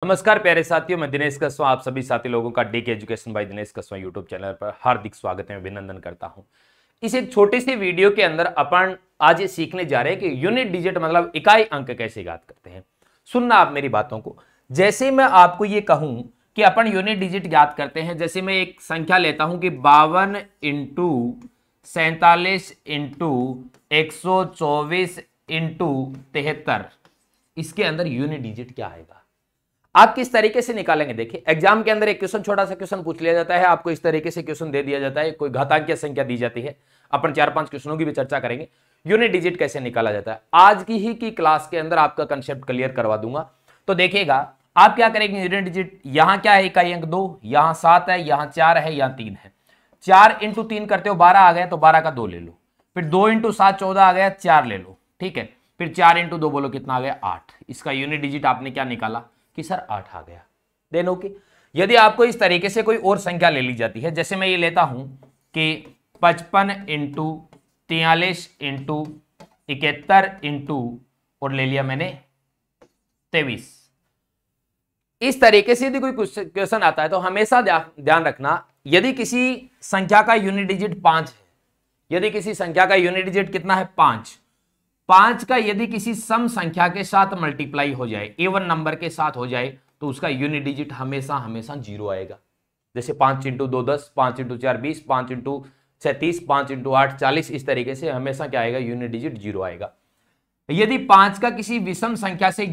नमस्कार प्यारे साथियों, मैं दिनेश कस्वा आप सभी साथी लोगों का डी के एजुकेशन बाय दिनेश कस्वा यूट्यूब चैनल पर हार्दिक स्वागत है, अभिनंदन करता हूं। इस एक छोटी सी वीडियो के अंदर अपन आज ये सीखने जा रहे हैं कि यूनिट डिजिट मतलब इकाई अंक कैसे याद करते हैं। सुनना आप मेरी बातों को। जैसे मैं आपको ये कहूं कि अपन यूनिट डिजिट याद करते हैं, जैसे मैं एक संख्या लेता हूं कि 52 इंटू 47 इंटू 124 इंटू 73, इसके अंदर यूनिट डिजिट क्या आएगा, आप किस तरीके से निकालेंगे। देखिए एग्जाम के अंदर एक क्वेश्चन, छोटा सा क्वेश्चन पूछ लिया जाता है, आपको इस तरीके से क्वेश्चन दे दिया जाता है, कोई घातांकीय संख्या दी जाती है, अपन 4-5 क्वेश्चनों की भी चर्चा करेंगे। यूनिट डिजिट कैसे निकाला जाता है आज की ही की क्लास के अंदर आपका कंसेप्ट क्लियर करवा दूंगा। तो देखिएगा आप क्या करेंगे, यूनिट डिजिट यहां क्या है, इकाई अंक 2, यहां 7 है, यहां 4 है, यहां 3 है। 4 इंटू 3 करते हो 12 आ गया, तो 12 का 2 ले लो। फिर 2 इंटू 7 14 आ गया, 4 ले लो, ठीक है। फिर 4 इंटू 2 बोलो कितना आ गया, 8। इसका यूनिट डिजिट आपने क्या निकाला कि सर 8 आ गया। Then okay. यदि आपको इस तरीके से कोई और संख्या ले ली जाती है, जैसे मैं ये लेता हूं कि 55 इंटू 43 इंटू 71 इंटू और ले लिया मैंने 23, इस तरीके से यदि कोई क्वेश्चन आता है तो हमेशा ध्यान रखना, यदि किसी संख्या का यूनिट डिजिट 5 है, यदि किसी संख्या का यूनिट डिजिट कितना है 5 का यदि किसी सम संख्या के साथ मल्टीप्लाई हो जाए, इवन नंबर के साथ हो जाए, तो उसका यूनिट डिजिट हमेशा हमेशा 0 आएगा। जैसे 5 इंटू 2 10, 5 इंटू 4 20, 5 इंटू 6 30, 5 इंटू 8 40, इस तरीके से हमेशा क्या आएगा, यूनिट डिजिट 0 आएगा। यदि 5 का किसी विषम संख्या से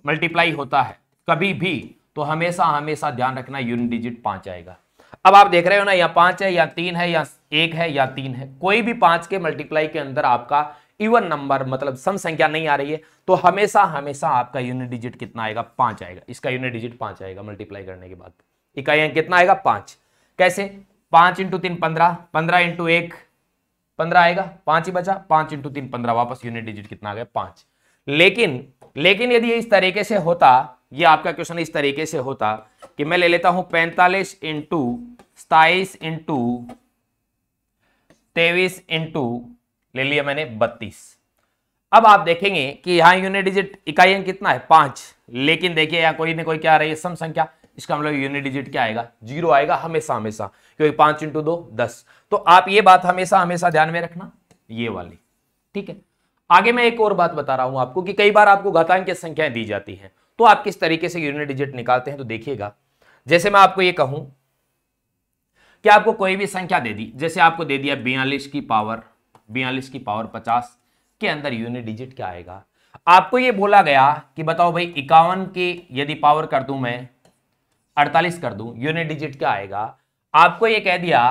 मल्टीप्लाई होता है कभी भी, तो हमेशा हमेशा ध्यान रखना यूनिट डिजिट 5 आएगा। अब आप देख रहे हो ना, या 5 है या 3 है या 1 है या 3 है, कोई भी 5 के मल्टीप्लाई के अंदर आपका इवन नंबर मतलब सम संख्या नहीं आ रही है, तो हमेशा हमेशा आपका यूनिट डिजिट कितना आएगा, 5 आएगा। इसका यूनिट डिजिट 5 आएगा मल्टीप्लाई करने के बाद। इकाई अंक कितना आएगा, 5। कैसे, 5 इंटू 3 15, 15 इंटू 1 15 आएगा, 5 ही बचा, 5 इंटू 3 15, वापस यूनिट डिजिट कितना आ गया, 5। लेकिन यदि इस तरीके से होता, ये आपका क्वेश्चन इस तरीके से होता कि मैं ले लेता हूं 45 इंटू 27 इंटू 23 इंटू ले लिया मैंने 32। अब आप देखेंगे कि यहां यूनिट डिजिट इकाई अंक कितना है, 5। लेकिन देखिए यहां कोई ना कोई क्या आ रही है, सम संख्या, इसका मतलब यूनिट डिजिट क्या आएगा, 0 आएगा हमेशा हमेशा, क्योंकि 5 इंटू 2 10। तो आप ये बात हमेशा हमेशा ध्यान में रखना, ये वाली, ठीक है। आगे मैं एक और बात बता रहा हूं आपको कि कई बार आपको घातांकीय संख्याएं दी जाती हैं, तो आप किस तरीके से यूनिट डिजिट निकालते हैं। तो देखिएगा, जैसे मैं आपको ये कहूं कि आपको कोई भी संख्या दे दी, जैसे आपको दे दिया 42 की पावर 50 के अंदर यूनिट डिजिट क्या आएगा। आपको ये बोला गया कि बताओ भाई 51 की यदि पावर कर दूं मैं 48 कर दूं, यूनिट डिजिट क्या आएगा। आपको ये कह दिया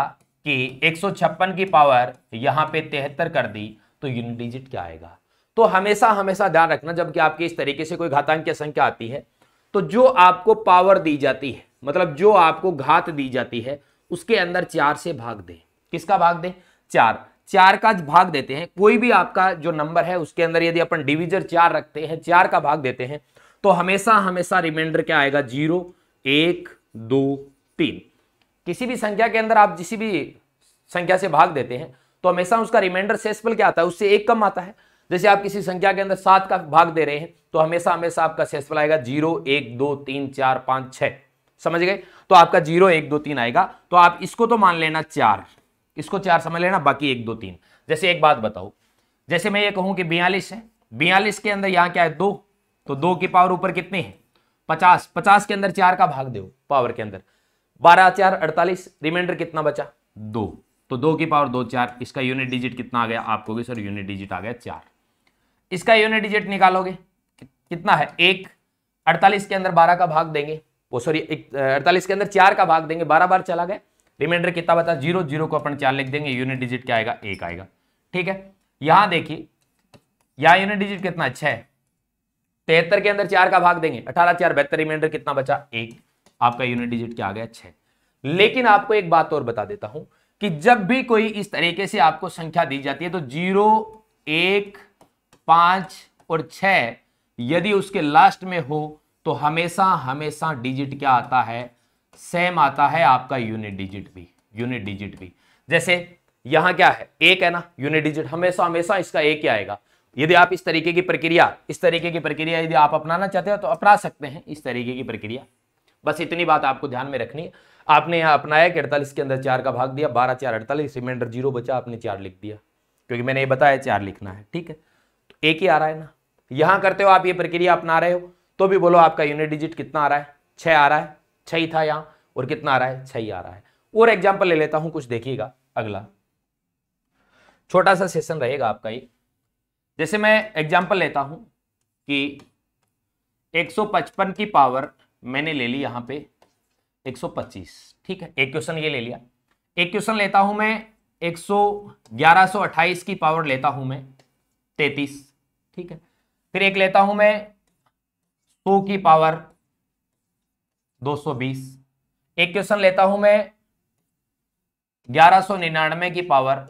कि 156 की पावर यहां पे 73 कर दी, तो यूनिट डिजिट क्या आएगा। तो हमेशा हमेशा ध्यान रखना, जबकि आपकी इस तरीके से कोई घातांकीय संख्या आती है, तो जो आपको पावर दी जाती है, मतलब जो आपको घात दी जाती है, उसके अंदर 4 से भाग दे। किसका भाग दे, 4 का भाग देते हैं। कोई भी आपका जो नंबर है उसके अंदर यदि अपन डिविजर 4 रखते हैं, 4 का भाग देते हैं, तो हमेशा हमेशा रिमाइंडर क्या आएगा, 0 1 2 3। किसी भी संख्या के अंदर आप किसी भी संख्या से भाग देते हैं तो हमेशा उसका रिमाइंडर शेषफल क्या आता है, उससे 1 कम आता है। जैसे आप किसी संख्या के अंदर 7 का भाग दे रहे हैं, तो हमेशा हमेशा आपका शेषफल आएगा 0 1 2 3 4 5 6। समझ गए, तो आपका 0 1 2 3 आएगा। तो आप इसको तो मान लेना 4, इसको 4 समझ लेना, बाकी 1 2 3। जैसे एक बात बताओ, जैसे मैं ये कहूं कि 42 है, 42 के अंदर यहां क्या है 2, तो 2 की पावर ऊपर कितनी है 50, 50 के अंदर 4 का भाग दो पावर के अंदर, 12 4 48, रिमाइंडर कितना बचा 2, तो 2 की पावर 2 4। इसका यूनिट डिजिट कितना आ गया, आपको भी सर यूनिट डिजिट आ गया 4। इसका यूनिट डिजिट निकालोगे कितना है 1, 48 के अंदर 12 का भाग देंगे, वो सॉरी 48 के अंदर 4 का भाग देंगे, 12 बार चला गया, रिमाइंडर कितना बता 0, 0 को अपन 4 लिख देंगे, यूनिट डिजिट क्या आएगा 1 आएगा। ठीक है, यहां देखिए यहां यूनिट डिजिट कितना है 6, 73 के अंदर 4 का भाग देंगे, 18 4 72, रिमाइंडर कितना बचा 1, आपका यूनिट डिजिट क्या आ गया 6। लेकिन आपको एक बात और बता देता हूं कि जब भी कोई इस तरीके से आपको संख्या दी जाती है, तो 0 1 5 और 6 यदि उसके लास्ट में हो, तो हमेशा हमेशा डिजिट क्या आता है, सेम आता है आपका यूनिट डिजिट भी। जैसे यहां क्या है 1 है ना, यूनिट डिजिट हमेशा हमेशा इसका 1 ही आएगा। यदि आप इस तरीके की प्रक्रिया यदि आप अपनाना चाहते हो तो अपना सकते हैं इस तरीके की प्रक्रिया। बस इतनी बात आपको ध्यान में रखनी है। आपने यहाँ अपनाया कि 48 के अंदर 4 का भाग दिया, 12 4 48, रिमाइंडर 0 बचा, आपने 4 लिख दिया, क्योंकि मैंने ये बताया 4 लिखना है, ठीक है। तो एक ही आ रहा है ना। यहां करते हो आप ये प्रक्रिया अपना रहे हो तो भी बोलो आपका यूनिट डिजिट कितना आ रहा है, 6 आ रहा है, 6 ही था यहां, और कितना आ रहा है, 6 ही आ रहा है। और एग्जाम्पल ले लेता हूं, कुछ देखिएगा, अगला छोटा सा सेशन रहेगा आपका ये। जैसे मैं एग्जाम्पल लेता हूं कि 155 की पावर मैंने ले ली यहां पे 125, ठीक है। एक क्वेश्चन ये ले लिया। एक क्वेश्चन लेता हूं मैं 1128 की पावर लेता हूं मैं 33, ठीक है। फिर एक लेता हूं मैं 100 की पावर 220। एक क्वेश्चन लेता हूं मैं 1199 की पावर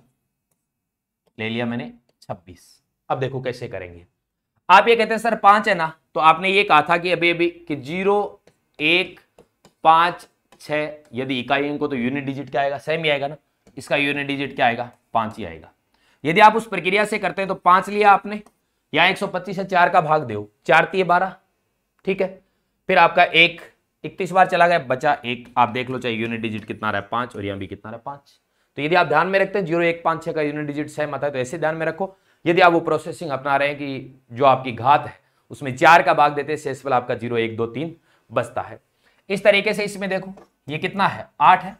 ले लिया मैंने 26। अब देखो कैसे करेंगे। आप ये कहते हैं सर 5 है ना, तो आपने ये कहा था कि अभी कि 0 1 5 6 यदि इकाई अंक को तो यूनिट डिजिट क्या आएगा, सेम ही आएगा ना। इसका यूनिट डिजिट क्या आएगा, 5 ही आएगा। यदि आप उस प्रक्रिया से करते हैं तो 5 लिया आपने, यहां 125 है, 4 का भाग दो, 4 3 12, ठीक है। फिर आपका 1 31 बार चला गया, बचा 1। आप देख लो चाहे यूनिट डिजिट कितना रहा है 5, और यहां भी कितना रहा है 5। तो यदि आप ध्यान में रखते हैं 0 1 5 6 का यूनिट डिजिट सेम आता है, तो ऐसे ध्यान में रखो। यदि आप वो प्रोसेसिंग अपना रहे हैं कि जो आपकी घात है उसमें 4 का भाग देते हैं, शेषफल आपका 0 1 2 3 बचता है। इस तरीके से इसमें देखो ये कितना है, 8 है,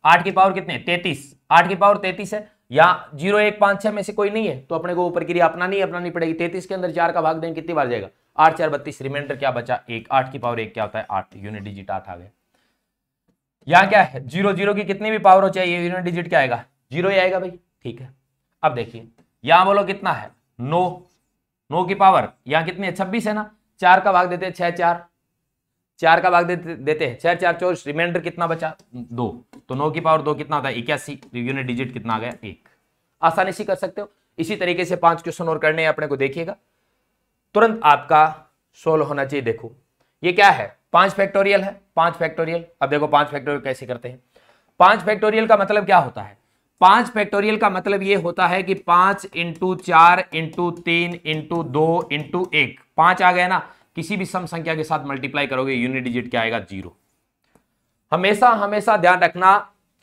8 की पावर कितने 33, 8 की पावर 33 है। या 0 1 5 6 में से कोई नहीं है तो अपने को प्रक्रिया अपनानी पड़ेगी। 33 के अंदर 4 का भाग देंगे कितनी बार जाएगा, 8 4 32, रिमाइंडर क्या बचा 1, 8 की पावर 1 क्या होता है 8, यूनिट डिजिट 8 आ गया। यहां क्या है 0 0 की कितनी भी पावर हो चाहिए यूनिट डिजिट क्या आएगा, 0 ही आएगा भाई, ठीक है। अब देखिए यहां बोलो कितना है 9 की पावर यहां कितनी है 26 है ना, 4 का भाग देते हैं 6 4 का भाग देते हैं 6 4 24, रिमाइंडर कितना बचा 2, तो 9 की पावर 2 कितना होता है 81, यूनिट डिजिट कितना आ गया 1। आसानी से कर सकते हो। इसी तरीके से 5 क्वेश्चन और करने हैं अपने को, देखिएगा तुरंत आपका सोल्व होना चाहिए। देखो ये क्या है 5 फैक्टोरियल है, 5 फैक्टोरियल। अब देखो 5 फैक्टोरियल कैसे करते हैं। 5 फैक्टोरियल का मतलब क्या होता है, 5 फैक्टोरियल का मतलब ये होता है कि 5 इंटू 4 इंटू 3 इंटू 2 इंटू 1, 5 आ गया ना, किसी भी सम संख्या के साथ मल्टीप्लाई करोगे यूनिट डिजिट क्या आएगा 0। हमेशा ध्यान रखना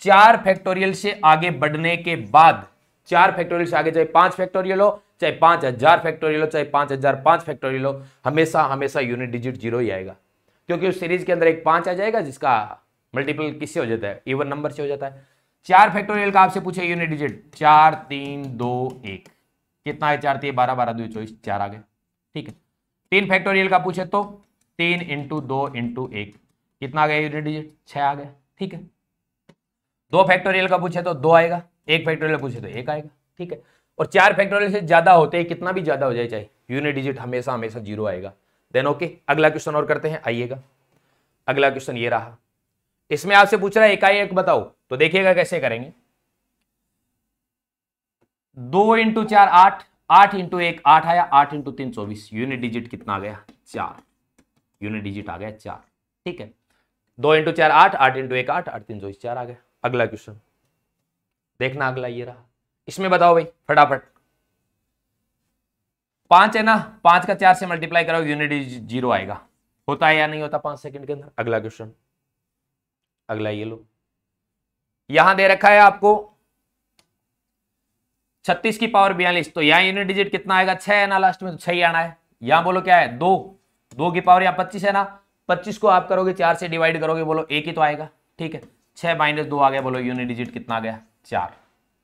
4 फैक्टोरियल से आगे बढ़ने के बाद, 4 फैक्टोरियल से आगे चाहे 5 फैक्टोरियल हो, चाहे 5000 फैक्टोरियल हो, चाहे 5005 फैक्टोरियल हो, हमेशा यूनिट डिजिट 0 ही आएगा। क्योंकि उस सीरीज के अंदर एक 5 आ जाएगा जिसका मल्टीपल किससे हो जाता है, इवन नंबर से हो जाता है। 4 फैक्टोरियल का आपसे पूछे यूनिट डिजिट 4 3 2 1 कितना है, 4 3 12 12 2 24, 4 आ गए, ठीक है। 3 फैक्टोरियल का पूछे तो 3 इंटू 2 इंटू 1 कितना आ गया यूनिट डिजिट 6 आ गया, ठीक है। 2 फैक्टोरियल का पूछे तो 2 आएगा, 1 फैक्टोरियल पूछे तो 1 आएगा, ठीक है। और 4 फैक्टोरियल से ज्यादा होते हैं, कितना भी ज्यादा हो जाए चाहे, यूनिट डिजिट हमेशा 0 आएगा। देन ओके, अगला क्वेश्चन और करते हैं, आइएगा। अगला क्वेश्चन ये रहा, इसमें आपसे पूछ रहा है इकाई अंक बताओ, तो देखिएगा कैसे करेंगे। 2 इंटू 4 8, 8 इंटू 1 8 आया, 8 इंटू 3 24, यूनिट डिजिट कितना आ गया 4, यूनिट डिजिट आ गया 4, ठीक है। 2 इंटू 4 8, 8 इंटू 1 8, 8 3 24 4 आ गया। अगला क्वेश्चन देखना, अगला ये रहा। इसमें बताओ भाई फटाफट, 5 है ना, 5 का 4 से मल्टीप्लाई करो यूनिट डिजिट 0 आएगा, होता है या नहीं होता 5 सेकंड के अंदर। अगला क्वेश्चन, अगला ये लो, यहां दे रखा है आपको 36 की पावर 42, तो यहां यूनिट डिजिट कितना आएगा 6 है ना, लास्ट में तो 6 ही आना है। यहां बोलो क्या है 2 की पावर यहां 25 है ना, 25 को आप करोगे 4 से डिवाइड करोगे, बोलो 1 ही तो आएगा, ठीक है। 6 माइनस 2 आ गया, बोलो यूनिट डिजिट कितना आ गया 4,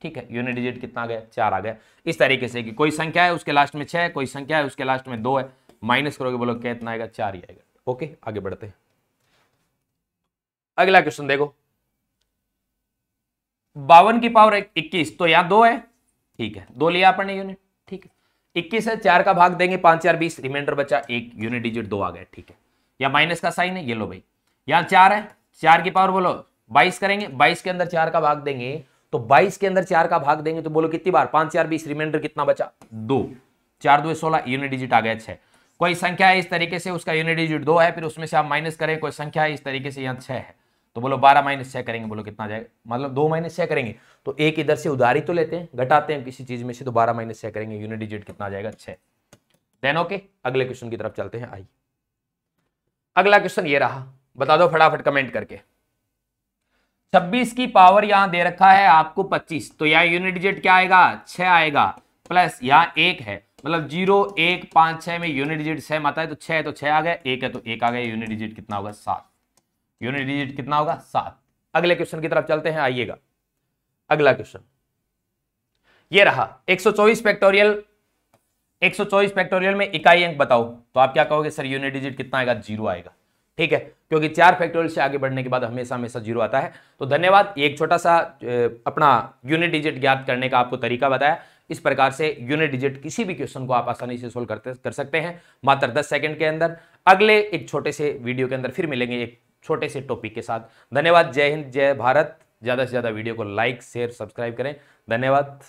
ठीक है। यूनिट डिजिट कितना आ गया 4 आ गया। इस तरीके से कि कोई संख्या है उसके लास्ट में 6, कोई संख्या है उसके लास्ट में 2 है, माइनस करोगे बोलो कितना आएगा 4 ही आएगा। ओके, आगे बढ़ते हैं। अगला क्वेश्चन देखो, 52 की पावर 21, तो यहां 2 है, ठीक है, 2 लिया अपन ने यूनिट, ठीक है। 21 है, 4 का भाग देंगे 5 4 20, रिमाइंडर बचा 1, यूनिट डिजिट 2 आ गया, ठीक है। या माइनस का साइन है, ये लो भाई, यहां 4 है, 4 की पावर बोलो 22 करेंगे, 22 के अंदर 4 का भाग देंगे, तो 22 के अंदर 4 का भाग देंगे तो बोलो कितनी बार 5 4 20, रिमाइंडर कितना बचा 2, 4 2 16, यूनिट डिजिट आ गया 6। कोई संख्या है इस तरीके से उसका यूनिट डिजिट 2 है, फिर उसमें से आप माइनस करें, कोई संख्या है इस तरीके से यहाँ 6 है, तो बोलो 12 माइनस 6 करेंगे, बोलो कितना आ जाएगा, मतलब 2 माइनस 6 करेंगे तो एक इधर से उधारी तो लेते हैं, घटाते हैं किसी चीज में से, तो 12 माइनस 6 करेंगे, यूनिट डिजिट कितना आ जाएगा 6। देन ओके, अगले क्वेश्चन की तरफ चलते हैं। आइए अगला क्वेश्चन ये रहा, बता दो फटाफट कमेंट करके। 26 की पावर यहां दे रखा है आपको 25, तो यहां यूनिट डिजिट क्या आएगा 6 आएगा, प्लस यहां 1 है, मतलब 0 1 5 6 में यूनिट डिजिट सेम आता है, तो 6 है तो 6 आ गया, 1 है तो 1 आ गया, यूनिट डिजिट कितना होगा 7। यूनिट डिजिट कितना होगा 7। अगले क्वेश्चन की तरफ चलते हैं। आइएगा अगला क्वेश्चन ये रहा, 124 फैक्टोरियल, 124 फैक्टोरियल में इकाई अंक बताओ, तो आप क्या कहोगे सर यूनिट डिजिट कितना आएगा 0 आएगा, ठीक है, क्योंकि 4 फैक्टोरियल से आगे बढ़ने के बाद हमेशा हमेशा 0 आता है। तो धन्यवाद, ये एक छोटा सा अपना यूनिट डिजिट ज्ञात करने का आपको तरीका बताया। इस प्रकार से यूनिट डिजिट किसी भी क्वेश्चन को आप आसानी से सोल्व कर सकते हैं मात्र 10 सेकंड के अंदर। अगले एक छोटे से वीडियो के अंदर फिर मिलेंगे एक छोटे से टॉपिक के साथ। धन्यवाद, जय हिंद, जय भारत। ज्यादा से ज्यादा वीडियो को लाइक शेयर सब्सक्राइब करें। धन्यवाद।